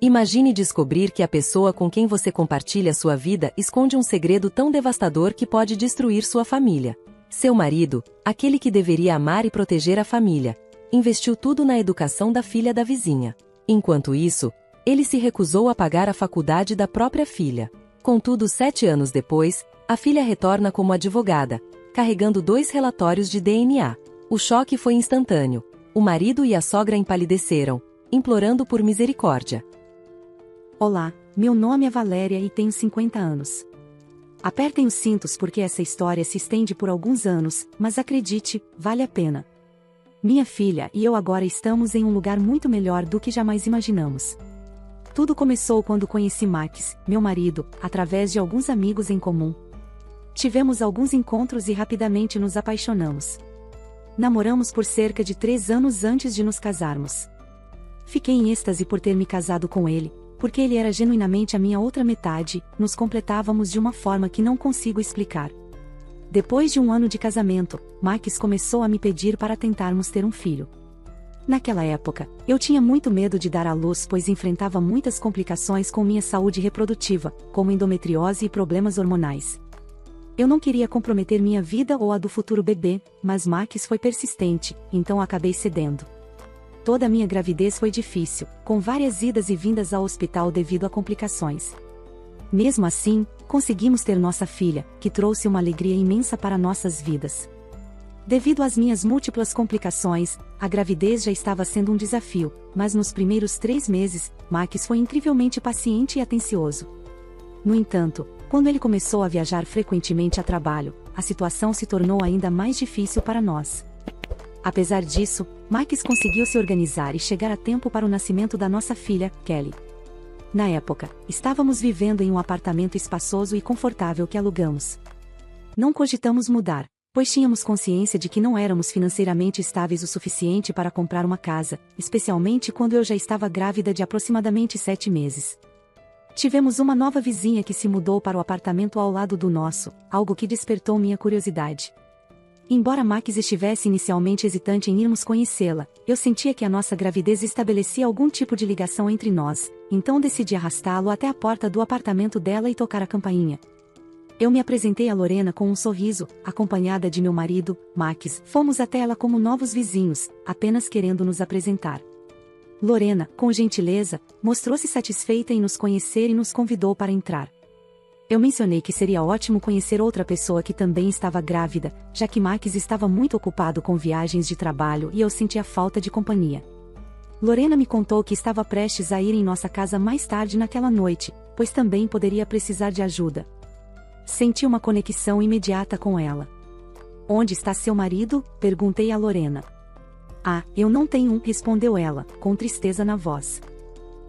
Imagine descobrir que a pessoa com quem você compartilha sua vida esconde um segredo tão devastador que pode destruir sua família. Seu marido, aquele que deveria amar e proteger a família, investiu tudo na educação da filha da vizinha. Enquanto isso, ele se recusou a pagar a faculdade da própria filha. Contudo, 7 anos depois, a filha retorna como advogada, carregando 2 relatórios de DNA. O choque foi instantâneo. O marido e a sogra empalideceram, implorando por misericórdia. Olá, meu nome é Valéria e tenho 50 anos. Apertem os cintos porque essa história se estende por alguns anos, mas acredite, vale a pena. Minha filha e eu agora estamos em um lugar muito melhor do que jamais imaginamos. Tudo começou quando conheci Max, meu marido, através de alguns amigos em comum. Tivemos alguns encontros e rapidamente nos apaixonamos. Namoramos por cerca de 3 anos antes de nos casarmos. Fiquei em êxtase por ter me casado com ele, porque ele era genuinamente a minha outra metade, nos completávamos de uma forma que não consigo explicar. Depois de 1 ano de casamento, Max começou a me pedir para tentarmos ter um filho. Naquela época, eu tinha muito medo de dar à luz pois enfrentava muitas complicações com minha saúde reprodutiva, como endometriose e problemas hormonais. Eu não queria comprometer minha vida ou a do futuro bebê, mas Max foi persistente, então acabei cedendo. Toda a minha gravidez foi difícil, com várias idas e vindas ao hospital devido a complicações. Mesmo assim, conseguimos ter nossa filha, que trouxe uma alegria imensa para nossas vidas. Devido às minhas múltiplas complicações, a gravidez já estava sendo um desafio, mas nos primeiros 3 meses, Max foi incrivelmente paciente e atencioso. No entanto, quando ele começou a viajar frequentemente a trabalho, a situação se tornou ainda mais difícil para nós. Apesar disso, Max conseguiu se organizar e chegar a tempo para o nascimento da nossa filha, Kelly. Na época, estávamos vivendo em um apartamento espaçoso e confortável que alugamos. Não cogitamos mudar, pois tínhamos consciência de que não éramos financeiramente estáveis o suficiente para comprar uma casa, especialmente quando eu já estava grávida de aproximadamente 7 meses. Tivemos uma nova vizinha que se mudou para o apartamento ao lado do nosso, algo que despertou minha curiosidade. Embora Max estivesse inicialmente hesitante em irmos conhecê-la, eu sentia que a nossa gravidez estabelecia algum tipo de ligação entre nós, então decidi arrastá-lo até a porta do apartamento dela e tocar a campainha. Eu me apresentei a Lorena com um sorriso, acompanhada de meu marido, Max. Fomos até ela como novos vizinhos, apenas querendo nos apresentar. Lorena, com gentileza, mostrou-se satisfeita em nos conhecer e nos convidou para entrar. Eu mencionei que seria ótimo conhecer outra pessoa que também estava grávida, já que Max estava muito ocupado com viagens de trabalho e eu sentia falta de companhia. Lorena me contou que estava prestes a ir em nossa casa mais tarde naquela noite, pois também poderia precisar de ajuda. Senti uma conexão imediata com ela. "Onde está seu marido?" perguntei a Lorena. "Ah, eu não tenho um", respondeu ela, com tristeza na voz.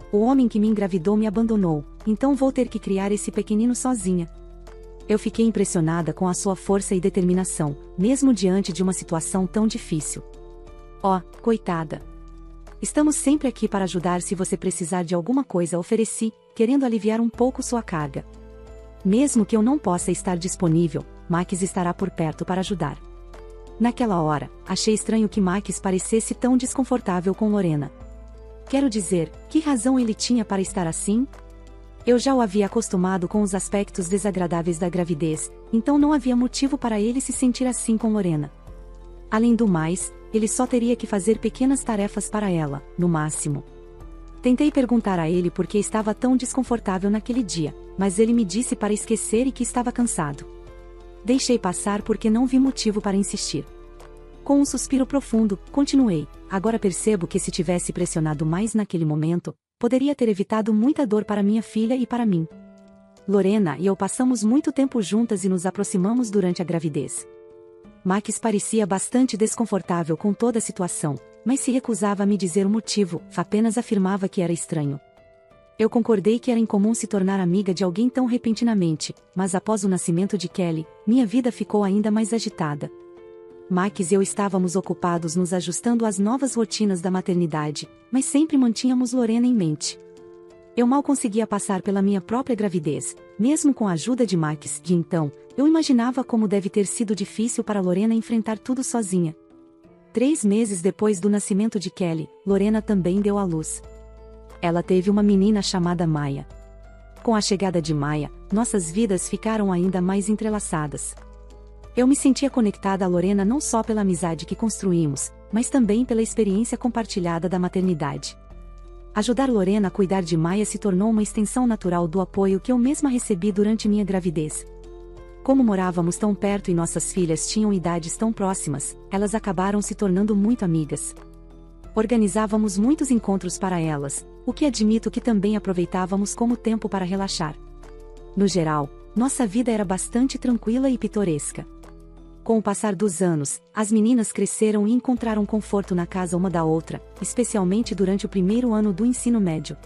"O homem que me engravidou me abandonou, então vou ter que criar esse pequenino sozinha." Eu fiquei impressionada com a sua força e determinação, mesmo diante de uma situação tão difícil. "Oh, coitada. Estamos sempre aqui para ajudar se você precisar de alguma coisa", ofereci, querendo aliviar um pouco sua carga. "Mesmo que eu não possa estar disponível, Max estará por perto para ajudar." Naquela hora, achei estranho que Max parecesse tão desconfortável com Lorena. Quero dizer, que razão ele tinha para estar assim? Eu já o havia acostumado com os aspectos desagradáveis da gravidez, então não havia motivo para ele se sentir assim com Lorena. Além do mais, ele só teria que fazer pequenas tarefas para ela, no máximo. Tentei perguntar a ele por que estava tão desconfortável naquele dia, mas ele me disse para esquecer e que estava cansado. Deixei passar porque não vi motivo para insistir. Com um suspiro profundo, continuei: "Agora percebo que se tivesse pressionado mais naquele momento, poderia ter evitado muita dor para minha filha e para mim." Lorena e eu passamos muito tempo juntas e nos aproximamos durante a gravidez. Max parecia bastante desconfortável com toda a situação, mas se recusava a me dizer o motivo, apenas afirmava que era estranho. Eu concordei que era incomum se tornar amiga de alguém tão repentinamente, mas após o nascimento de Kelly, minha vida ficou ainda mais agitada. Max e eu estávamos ocupados nos ajustando às novas rotinas da maternidade, mas sempre mantínhamos Lorena em mente. Eu mal conseguia passar pela minha própria gravidez, mesmo com a ajuda de Max, e então, eu imaginava como deve ter sido difícil para Lorena enfrentar tudo sozinha. 3 meses depois do nascimento de Kelly, Lorena também deu à luz. Ela teve uma menina chamada Maia. Com a chegada de Maia, nossas vidas ficaram ainda mais entrelaçadas. Eu me sentia conectada a Lorena não só pela amizade que construímos, mas também pela experiência compartilhada da maternidade. Ajudar Lorena a cuidar de Maia se tornou uma extensão natural do apoio que eu mesma recebi durante minha gravidez. Como morávamos tão perto e nossas filhas tinham idades tão próximas, elas acabaram se tornando muito amigas. Organizávamos muitos encontros para elas, o que admito que também aproveitávamos como tempo para relaxar. No geral, nossa vida era bastante tranquila e pitoresca. Com o passar dos anos, as meninas cresceram e encontraram conforto na casa uma da outra, especialmente durante o primeiro ano do ensino médio.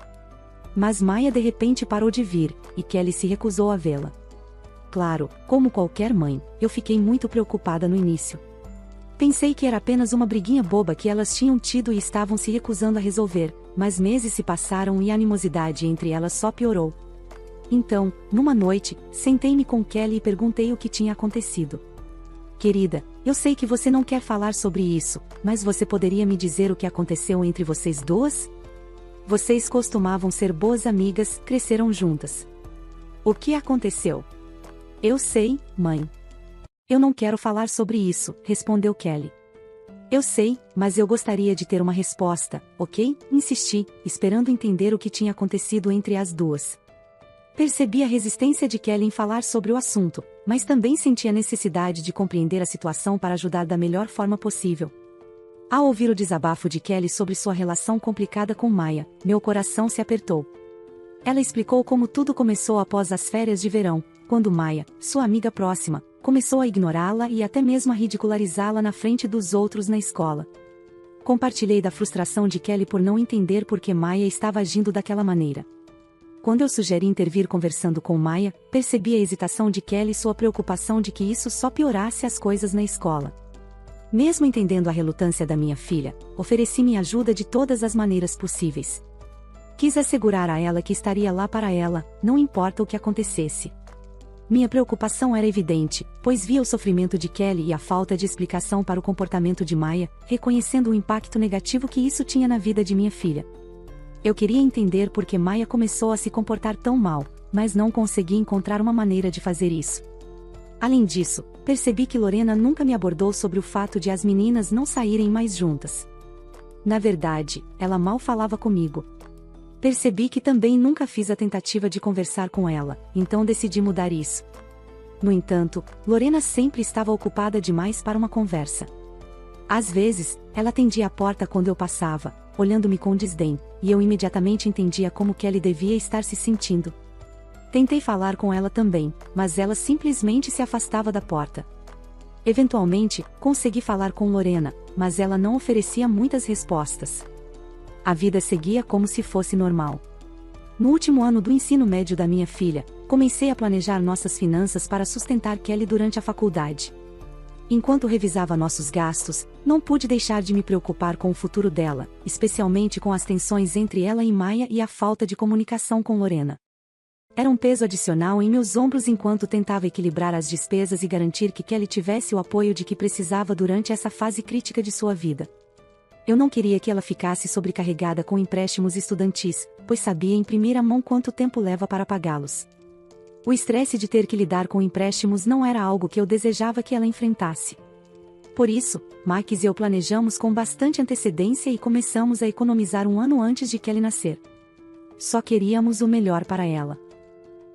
Mas Maia de repente parou de vir, e Kelly se recusou a vê-la. Claro, como qualquer mãe, eu fiquei muito preocupada no início. Pensei que era apenas uma briguinha boba que elas tinham tido e estavam se recusando a resolver, mas meses se passaram e a animosidade entre elas só piorou. Então, numa noite, sentei-me com Kelly e perguntei o que tinha acontecido. Querida, eu sei que você não quer falar sobre isso, mas você poderia me dizer o que aconteceu entre vocês duas? Vocês costumavam ser boas amigas, cresceram juntas. O que aconteceu? Eu sei, mãe. Eu não quero falar sobre isso, respondeu Kelly. Eu sei, mas eu gostaria de ter uma resposta, ok? Insisti, esperando entender o que tinha acontecido entre as duas. Percebi a resistência de Kelly em falar sobre o assunto, mas também senti a necessidade de compreender a situação para ajudar da melhor forma possível. Ao ouvir o desabafo de Kelly sobre sua relação complicada com Maia, meu coração se apertou. Ela explicou como tudo começou após as férias de verão, quando Maia, sua amiga próxima, começou a ignorá-la e até mesmo a ridicularizá-la na frente dos outros na escola. Compartilhei da frustração de Kelly por não entender por que Maia estava agindo daquela maneira. Quando eu sugeri intervir conversando com Maia, percebi a hesitação de Kelly e sua preocupação de que isso só piorasse as coisas na escola. Mesmo entendendo a relutância da minha filha, ofereci minha ajuda de todas as maneiras possíveis. Quis assegurar a ela que estaria lá para ela, não importa o que acontecesse. Minha preocupação era evidente, pois via o sofrimento de Kelly e a falta de explicação para o comportamento de Maia, reconhecendo o impacto negativo que isso tinha na vida de minha filha. Eu queria entender por que Maia começou a se comportar tão mal, mas não consegui encontrar uma maneira de fazer isso. Além disso, percebi que Lorena nunca me abordou sobre o fato de as meninas não saírem mais juntas. Na verdade, ela mal falava comigo. Percebi que também nunca fiz a tentativa de conversar com ela, então decidi mudar isso. No entanto, Lorena sempre estava ocupada demais para uma conversa. Às vezes, ela atendia a porta quando eu passava, olhando-me com desdém, e eu imediatamente entendia como Kelly devia estar se sentindo. Tentei falar com ela também, mas ela simplesmente se afastava da porta. Eventualmente, consegui falar com Lorena, mas ela não oferecia muitas respostas. A vida seguia como se fosse normal. No último ano do ensino médio da minha filha, comecei a planejar nossas finanças para sustentar Kelly durante a faculdade. Enquanto revisava nossos gastos, não pude deixar de me preocupar com o futuro dela, especialmente com as tensões entre ela e Maia e a falta de comunicação com Lorena. Era um peso adicional em meus ombros enquanto tentava equilibrar as despesas e garantir que Kelly tivesse o apoio de que precisava durante essa fase crítica de sua vida. Eu não queria que ela ficasse sobrecarregada com empréstimos estudantis, pois sabia em primeira mão quanto tempo leva para pagá-los. O estresse de ter que lidar com empréstimos não era algo que eu desejava que ela enfrentasse. Por isso, Max e eu planejamos com bastante antecedência e começamos a economizar um ano antes de Kelly nascer. Só queríamos o melhor para ela.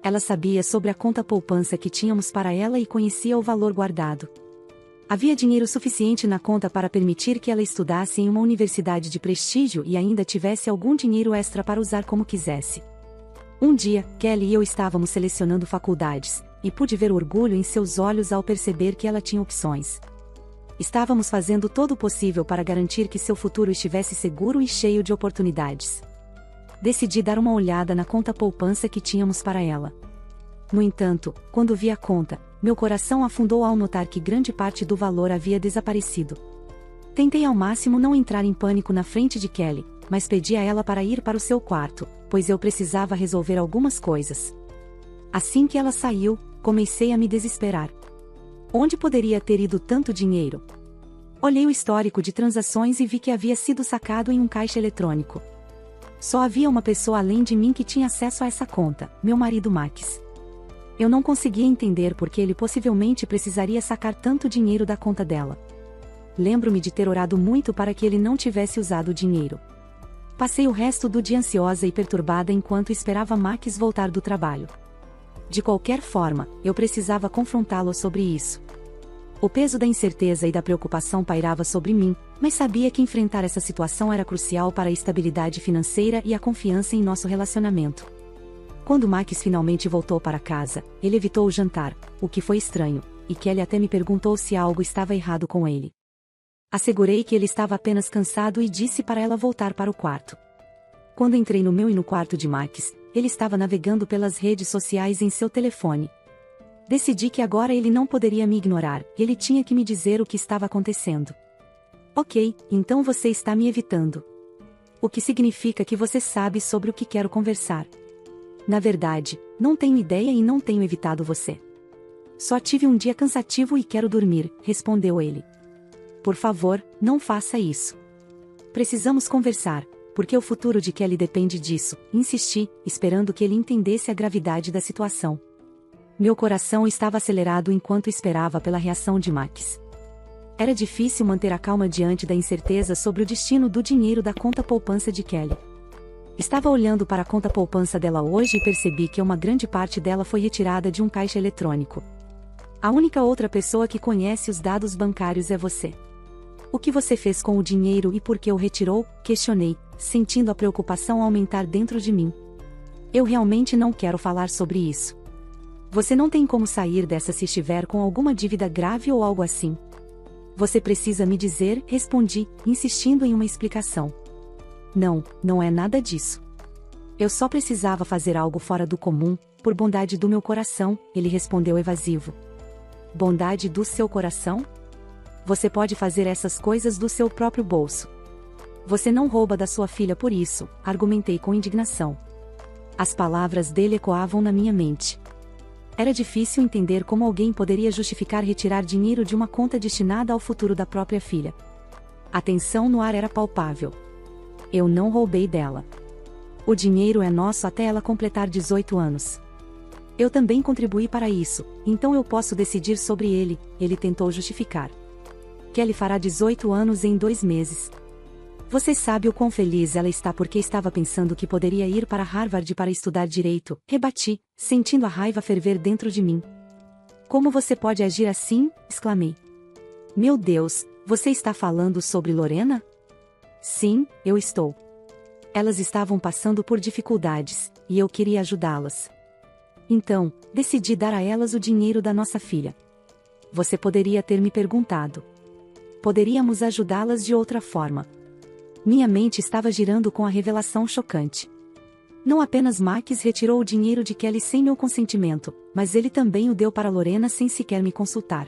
Ela sabia sobre a conta poupança que tínhamos para ela e conhecia o valor guardado. Havia dinheiro suficiente na conta para permitir que ela estudasse em uma universidade de prestígio e ainda tivesse algum dinheiro extra para usar como quisesse. Um dia, Kelly e eu estávamos selecionando faculdades, e pude ver o orgulho em seus olhos ao perceber que ela tinha opções. Estávamos fazendo todo o possível para garantir que seu futuro estivesse seguro e cheio de oportunidades. Decidi dar uma olhada na conta poupança que tínhamos para ela. No entanto, quando vi a conta, meu coração afundou ao notar que grande parte do valor havia desaparecido. Tentei ao máximo não entrar em pânico na frente de Kelly, mas pedi a ela para ir para o seu quarto, pois eu precisava resolver algumas coisas. Assim que ela saiu, comecei a me desesperar. Onde poderia ter ido tanto dinheiro? Olhei o histórico de transações e vi que havia sido sacado em um caixa eletrônico. Só havia uma pessoa além de mim que tinha acesso a essa conta, meu marido Max. Eu não conseguia entender por que ele possivelmente precisaria sacar tanto dinheiro da conta dela. Lembro-me de ter orado muito para que ele não tivesse usado o dinheiro. Passei o resto do dia ansiosa e perturbada enquanto esperava Max voltar do trabalho. De qualquer forma, eu precisava confrontá-lo sobre isso. O peso da incerteza e da preocupação pairava sobre mim, mas sabia que enfrentar essa situação era crucial para a estabilidade financeira e a confiança em nosso relacionamento. Quando Max finalmente voltou para casa, ele evitou o jantar, o que foi estranho, e Kelly até me perguntou se algo estava errado com ele. Assegurei que ele estava apenas cansado e disse para ela voltar para o quarto. Quando entrei no meu e no quarto de Max, ele estava navegando pelas redes sociais em seu telefone. Decidi que agora ele não poderia me ignorar, ele tinha que me dizer o que estava acontecendo. Ok, então você está me evitando. O que significa que você sabe sobre o que quero conversar. Na verdade, não tenho ideia e não tenho evitado você. Só tive um dia cansativo e quero dormir, respondeu ele. Por favor, não faça isso. Precisamos conversar, porque o futuro de Kelly depende disso, insisti, esperando que ele entendesse a gravidade da situação. Meu coração estava acelerado enquanto esperava pela reação de Max. Era difícil manter a calma diante da incerteza sobre o destino do dinheiro da conta poupança de Kelly. Estava olhando para a conta poupança dela hoje e percebi que uma grande parte dela foi retirada de um caixa eletrônico. A única outra pessoa que conhece os dados bancários é você. O que você fez com o dinheiro e por que o retirou? Questionei, sentindo a preocupação aumentar dentro de mim. Eu realmente não quero falar sobre isso. Você não tem como sair dessa se estiver com alguma dívida grave ou algo assim. Você precisa me dizer, respondi, insistindo em uma explicação. Não, não é nada disso. Eu só precisava fazer algo fora do comum, por bondade do meu coração, ele respondeu evasivo. Bondade do seu coração? Você pode fazer essas coisas do seu próprio bolso. Você não rouba da sua filha por isso, argumentei com indignação. As palavras dele ecoavam na minha mente. Era difícil entender como alguém poderia justificar retirar dinheiro de uma conta destinada ao futuro da própria filha. A tensão no ar era palpável. Eu não roubei dela. O dinheiro é nosso até ela completar 18 anos. Eu também contribuí para isso, então eu posso decidir sobre ele, ele tentou justificar. Kelly fará 18 anos em 2 meses. Você sabe o quão feliz ela está porque estava pensando que poderia ir para Harvard para estudar direito, rebati, sentindo a raiva ferver dentro de mim. Como você pode agir assim? Exclamei. Meu Deus, você está falando sobre Lorena? Sim, eu estou. Elas estavam passando por dificuldades, e eu queria ajudá-las. Então, decidi dar a elas o dinheiro da nossa filha. Você poderia ter me perguntado. Poderíamos ajudá-las de outra forma. Minha mente estava girando com a revelação chocante. Não apenas Max retirou o dinheiro de Kelly sem meu consentimento, mas ele também o deu para Lorena sem sequer me consultar.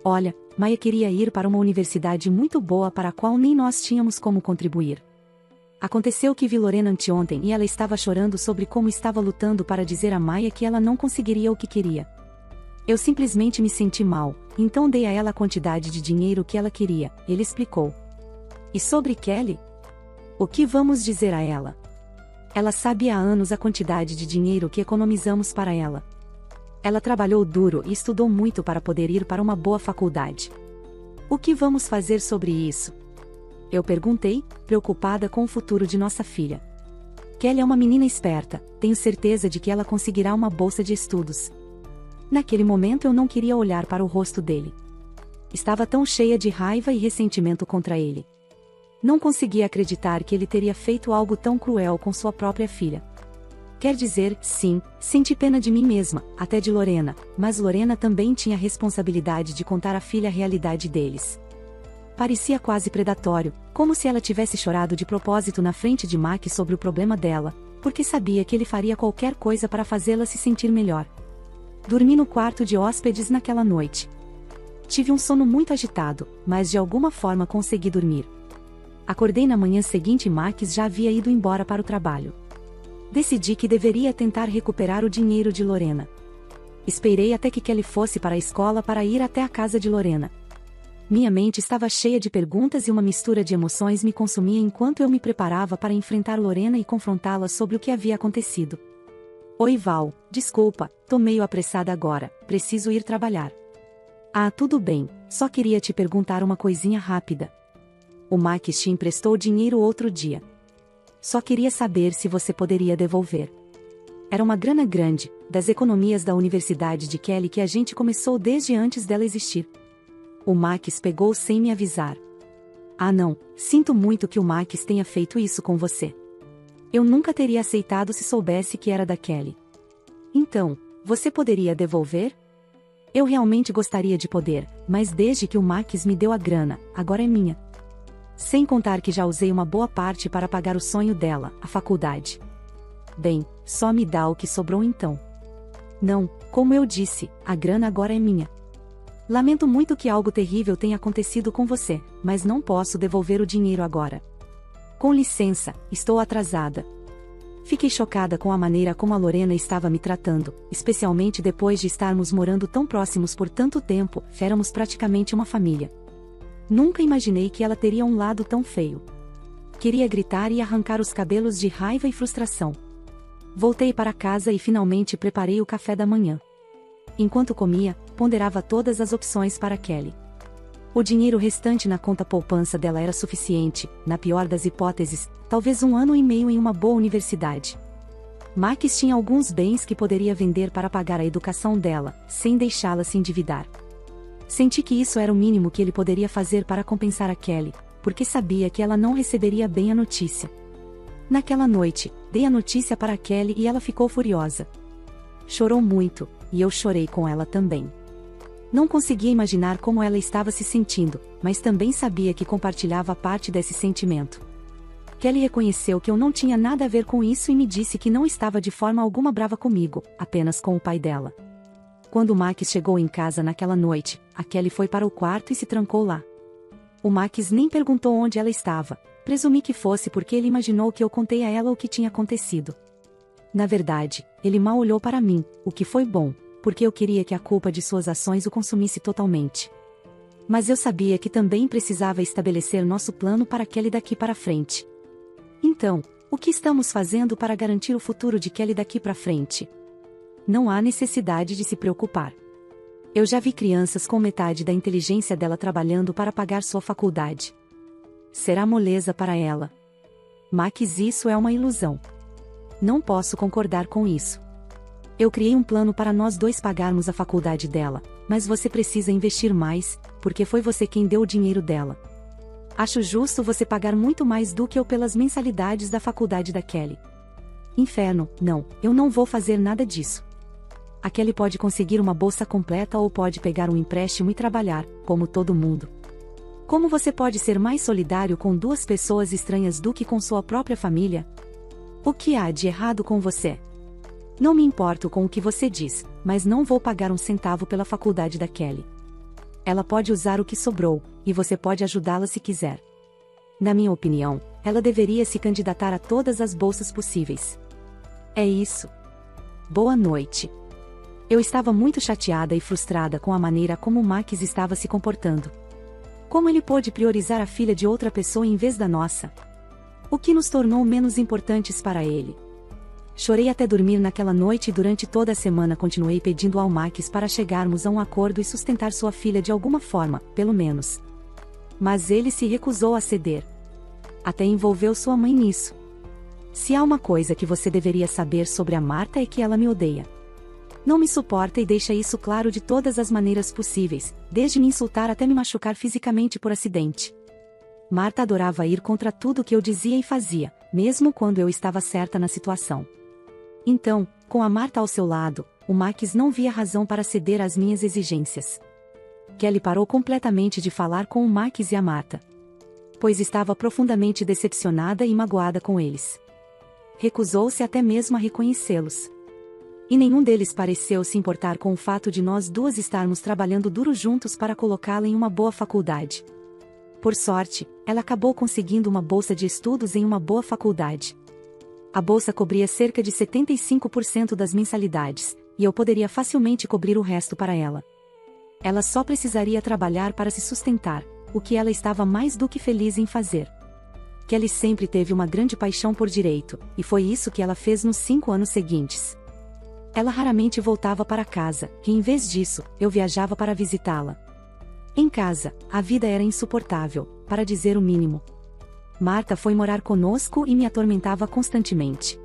Olha, Maya queria ir para uma universidade muito boa para a qual nem nós tínhamos como contribuir. Aconteceu que vi Lorena anteontem e ela estava chorando sobre como estava lutando para dizer a Maya que ela não conseguiria o que queria. Eu simplesmente me senti mal, então dei a ela a quantidade de dinheiro que ela queria, ele explicou. E sobre Kelly? O que vamos dizer a ela? Ela sabe há anos a quantidade de dinheiro que economizamos para ela. Ela trabalhou duro e estudou muito para poder ir para uma boa faculdade. O que vamos fazer sobre isso? Eu perguntei, preocupada com o futuro de nossa filha. Kelly é uma menina esperta, tenho certeza de que ela conseguirá uma bolsa de estudos. Naquele momento eu não queria olhar para o rosto dele. Estava tão cheia de raiva e ressentimento contra ele. Não conseguia acreditar que ele teria feito algo tão cruel com sua própria filha. Quer dizer, sim, senti pena de mim mesma, até de Lorena, mas Lorena também tinha a responsabilidade de contar à filha a realidade deles. Parecia quase predatório, como se ela tivesse chorado de propósito na frente de Max sobre o problema dela, porque sabia que ele faria qualquer coisa para fazê-la se sentir melhor. Dormi no quarto de hóspedes naquela noite. Tive um sono muito agitado, mas de alguma forma consegui dormir. Acordei na manhã seguinte e Max já havia ido embora para o trabalho. Decidi que deveria tentar recuperar o dinheiro de Lorena. Esperei até que Kelly fosse para a escola para ir até a casa de Lorena. Minha mente estava cheia de perguntas e uma mistura de emoções me consumia enquanto eu me preparava para enfrentar Lorena e confrontá-la sobre o que havia acontecido. Oi Val, desculpa, tô meio apressada agora, preciso ir trabalhar. Ah, tudo bem, só queria te perguntar uma coisinha rápida. O Max te emprestou dinheiro outro dia. Só queria saber se você poderia devolver. Era uma grana grande, das economias da Universidade de Kelly que a gente começou desde antes dela existir. O Max pegou sem me avisar. Ah não, sinto muito que o Max tenha feito isso com você. Eu nunca teria aceitado se soubesse que era da Kelly. Então, você poderia devolver? Eu realmente gostaria de poder, mas desde que o Max me deu a grana, agora é minha. Sem contar que já usei uma boa parte para pagar o sonho dela, a faculdade. Bem, só me dá o que sobrou então. Não, como eu disse, a grana agora é minha. Lamento muito que algo terrível tenha acontecido com você, mas não posso devolver o dinheiro agora. Com licença, estou atrasada. Fiquei chocada com a maneira como a Lorena estava me tratando, especialmente depois de estarmos morando tão próximos por tanto tempo, éramos praticamente uma família. Nunca imaginei que ela teria um lado tão feio. Queria gritar e arrancar os cabelos de raiva e frustração. Voltei para casa e finalmente preparei o café da manhã. Enquanto comia, ponderava todas as opções para Kelly. O dinheiro restante na conta poupança dela era suficiente, na pior das hipóteses, talvez 1 ano e meio em uma boa universidade. Max tinha alguns bens que poderia vender para pagar a educação dela, sem deixá-la se endividar. Senti que isso era o mínimo que ele poderia fazer para compensar a Kelly, porque sabia que ela não receberia bem a notícia. Naquela noite, dei a notícia para a Kelly e ela ficou furiosa. Chorou muito, e eu chorei com ela também. Não conseguia imaginar como ela estava se sentindo, mas também sabia que compartilhava parte desse sentimento. Kelly reconheceu que eu não tinha nada a ver com isso e me disse que não estava de forma alguma brava comigo, apenas com o pai dela. Quando Max chegou em casa naquela noite, a Kelly foi para o quarto e se trancou lá. O Max nem perguntou onde ela estava, presumi que fosse porque ele imaginou que eu contei a ela o que tinha acontecido. Na verdade, ele mal olhou para mim, o que foi bom, porque eu queria que a culpa de suas ações o consumisse totalmente. Mas eu sabia que também precisava estabelecer nosso plano para Kelly daqui para frente. Então, o que estamos fazendo para garantir o futuro de Kelly daqui para frente? Não há necessidade de se preocupar. Eu já vi crianças com metade da inteligência dela trabalhando para pagar sua faculdade. Será moleza para ela. Max, isso é uma ilusão. Não posso concordar com isso. Eu criei um plano para nós dois pagarmos a faculdade dela, mas você precisa investir mais, porque foi você quem deu o dinheiro dela. Acho justo você pagar muito mais do que eu pelas mensalidades da faculdade da Kelly. Inferno, não, eu não vou fazer nada disso. A Kelly pode conseguir uma bolsa completa ou pode pegar um empréstimo e trabalhar, como todo mundo. Como você pode ser mais solidário com 2 pessoas estranhas do que com sua própria família? O que há de errado com você? Não me importo com o que você diz, mas não vou pagar um centavo pela faculdade da Kelly. Ela pode usar o que sobrou, e você pode ajudá-la se quiser. Na minha opinião, ela deveria se candidatar a todas as bolsas possíveis. É isso. Boa noite. Eu estava muito chateada e frustrada com a maneira como o Max estava se comportando. Como ele pôde priorizar a filha de outra pessoa em vez da nossa? O que nos tornou menos importantes para ele? Chorei até dormir naquela noite e durante toda a semana continuei pedindo ao Max para chegarmos a um acordo e sustentar sua filha de alguma forma, pelo menos. Mas ele se recusou a ceder. Até envolveu sua mãe nisso. Se há uma coisa que você deveria saber sobre a Marta é que ela me odeia. Não me suporta e deixa isso claro de todas as maneiras possíveis, desde me insultar até me machucar fisicamente por acidente. Marta adorava ir contra tudo que eu dizia e fazia, mesmo quando eu estava certa na situação. Então, com a Marta ao seu lado, o Max não via razão para ceder às minhas exigências. Kelly parou completamente de falar com o Max e a Marta, pois estava profundamente decepcionada e magoada com eles. Recusou-se até mesmo a reconhecê-los. E nenhum deles pareceu se importar com o fato de nós 2 estarmos trabalhando duro juntos para colocá-la em uma boa faculdade. Por sorte, ela acabou conseguindo uma bolsa de estudos em uma boa faculdade. A bolsa cobria cerca de 75% das mensalidades, e eu poderia facilmente cobrir o resto para ela. Ela só precisaria trabalhar para se sustentar, o que ela estava mais do que feliz em fazer. Kelly sempre teve uma grande paixão por direito, e foi isso que ela fez nos 5 anos seguintes. Ela raramente voltava para casa, e em vez disso, eu viajava para visitá-la. Em casa, a vida era insuportável, para dizer o mínimo. Marta foi morar conosco e me atormentava constantemente.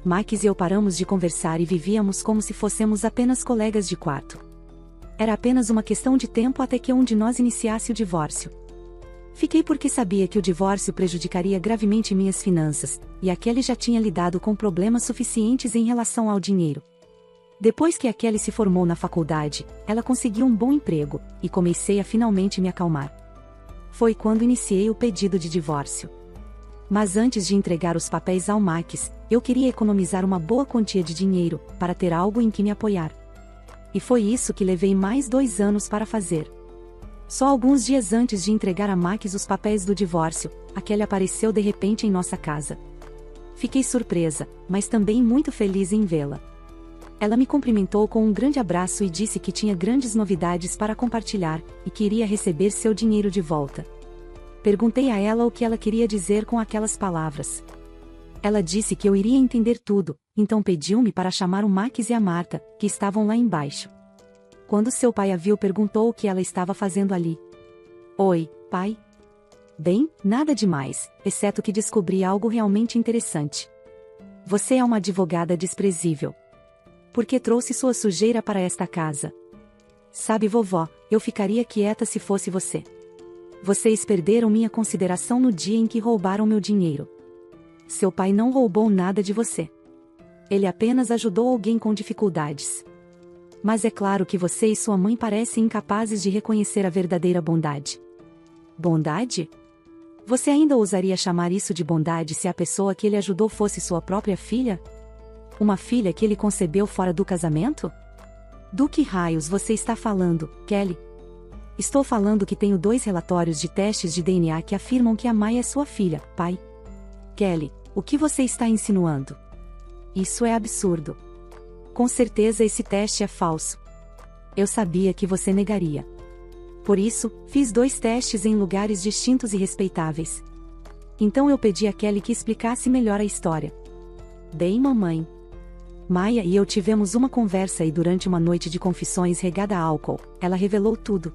Max e eu paramos de conversar e vivíamos como se fôssemos apenas colegas de quarto. Era apenas uma questão de tempo até que um de nós iniciasse o divórcio. Fiquei porque sabia que o divórcio prejudicaria gravemente minhas finanças, e a Kelly já tinha lidado com problemas suficientes em relação ao dinheiro. Depois que a Kelly se formou na faculdade, ela conseguiu um bom emprego, e comecei a finalmente me acalmar. Foi quando iniciei o pedido de divórcio. Mas antes de entregar os papéis ao Max, eu queria economizar uma boa quantia de dinheiro, para ter algo em que me apoiar. E foi isso que levei mais 2 anos para fazer. Só alguns dias antes de entregar a Max os papéis do divórcio, a Kelly apareceu de repente em nossa casa. Fiquei surpresa, mas também muito feliz em vê-la. Ela me cumprimentou com um grande abraço e disse que tinha grandes novidades para compartilhar, e que iria receber seu dinheiro de volta. Perguntei a ela o que ela queria dizer com aquelas palavras. Ela disse que eu iria entender tudo, então pediu-me para chamar o Max e a Marta, que estavam lá embaixo. Quando seu pai a viu, perguntou o que ela estava fazendo ali. Oi, pai? Bem, nada demais, exceto que descobri algo realmente interessante. Você é uma advogada desprezível. Por que trouxe sua sujeira para esta casa? Sabe, vovó, eu ficaria quieta se fosse você. Vocês perderam minha consideração no dia em que roubaram meu dinheiro. Seu pai não roubou nada de você. Ele apenas ajudou alguém com dificuldades. Mas é claro que você e sua mãe parecem incapazes de reconhecer a verdadeira bondade. Bondade? Você ainda ousaria chamar isso de bondade se a pessoa que ele ajudou fosse sua própria filha? Uma filha que ele concebeu fora do casamento? Do que raios você está falando, Kelly? Estou falando que tenho 2 relatórios de testes de DNA que afirmam que a Maya é sua filha, pai. Kelly, o que você está insinuando? Isso é absurdo. Com certeza esse teste é falso. Eu sabia que você negaria. Por isso, fiz 2 testes em lugares distintos e respeitáveis. Então eu pedi a Kelly que explicasse melhor a história. Bem, mamãe. Maya e eu tivemos uma conversa e durante uma noite de confissões regada a álcool, ela revelou tudo.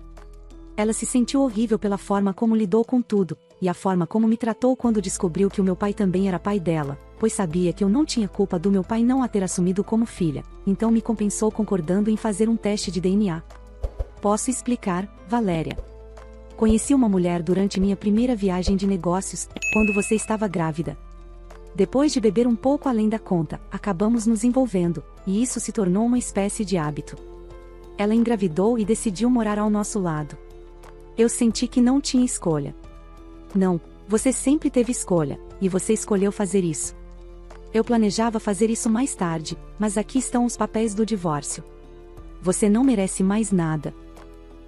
Ela se sentiu horrível pela forma como lidou com tudo, e a forma como me tratou quando descobriu que o meu pai também era pai dela, pois sabia que eu não tinha culpa do meu pai não a ter assumido como filha, então me compensou concordando em fazer um teste de DNA. Posso explicar, Valéria. Conheci uma mulher durante minha primeira viagem de negócios, quando você estava grávida. Depois de beber um pouco além da conta, acabamos nos envolvendo, e isso se tornou uma espécie de hábito. Ela engravidou e decidiu morar ao nosso lado. Eu senti que não tinha escolha. Não, você sempre teve escolha, e você escolheu fazer isso. Eu planejava fazer isso mais tarde, mas aqui estão os papéis do divórcio. Você não merece mais nada.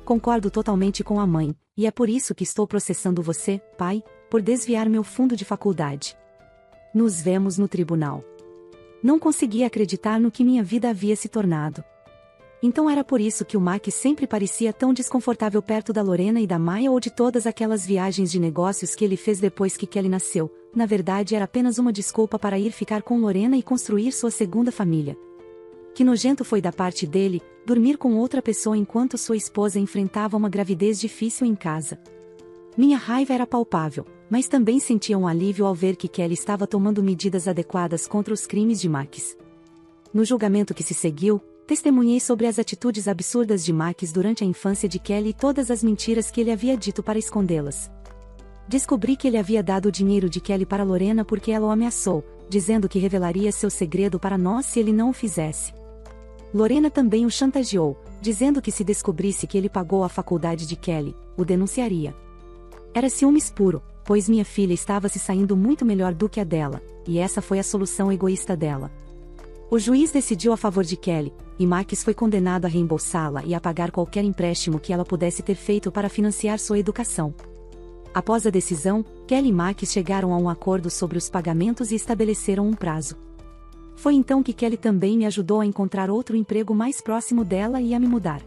Concordo totalmente com a mãe, e é por isso que estou processando você, pai, por desviar meu fundo de faculdade. Nos vemos no tribunal. Não conseguia acreditar no que minha vida havia se tornado. Então era por isso que o Max sempre parecia tão desconfortável perto da Lorena e da Maya ou de todas aquelas viagens de negócios que ele fez depois que Kelly nasceu. Na verdade era apenas uma desculpa para ir ficar com Lorena e construir sua segunda família. Que nojento foi da parte dele, dormir com outra pessoa enquanto sua esposa enfrentava uma gravidez difícil em casa. Minha raiva era palpável, mas também sentia um alívio ao ver que Kelly estava tomando medidas adequadas contra os crimes de Max. No julgamento que se seguiu, testemunhei sobre as atitudes absurdas de Max durante a infância de Kelly e todas as mentiras que ele havia dito para escondê-las. Descobri que ele havia dado o dinheiro de Kelly para Lorena porque ela o ameaçou, dizendo que revelaria seu segredo para nós se ele não o fizesse. Lorena também o chantageou, dizendo que se descobrisse que ele pagou a faculdade de Kelly, o denunciaria. Era ciúmes puro, pois minha filha estava se saindo muito melhor do que a dela, e essa foi a solução egoísta dela. O juiz decidiu a favor de Kelly, e Max foi condenado a reembolsá-la e a pagar qualquer empréstimo que ela pudesse ter feito para financiar sua educação. Após a decisão, Kelly e Max chegaram a um acordo sobre os pagamentos e estabeleceram um prazo. Foi então que Kelly também me ajudou a encontrar outro emprego mais próximo dela e a me mudar.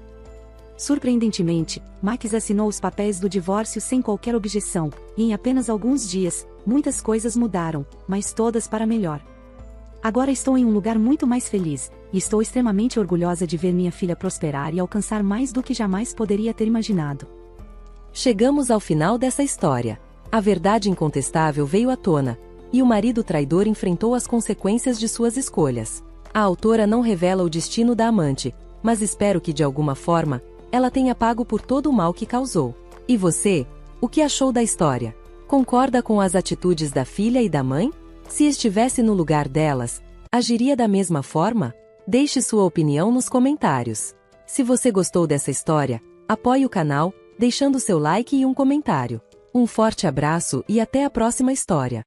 Surpreendentemente, Max assinou os papéis do divórcio sem qualquer objeção, e em apenas alguns dias, muitas coisas mudaram, mas todas para melhor. Agora estou em um lugar muito mais feliz, e estou extremamente orgulhosa de ver minha filha prosperar e alcançar mais do que jamais poderia ter imaginado. Chegamos ao final dessa história. A verdade incontestável veio à tona, e o marido traidor enfrentou as consequências de suas escolhas. A autora não revela o destino da amante, mas espero que de alguma forma, ela tenha pago por todo o mal que causou. E você? O que achou da história? Concorda com as atitudes da filha e da mãe? Se estivesse no lugar delas, agiria da mesma forma? Deixe sua opinião nos comentários. Se você gostou dessa história, apoie o canal, deixando seu like e um comentário. Um forte abraço e até a próxima história.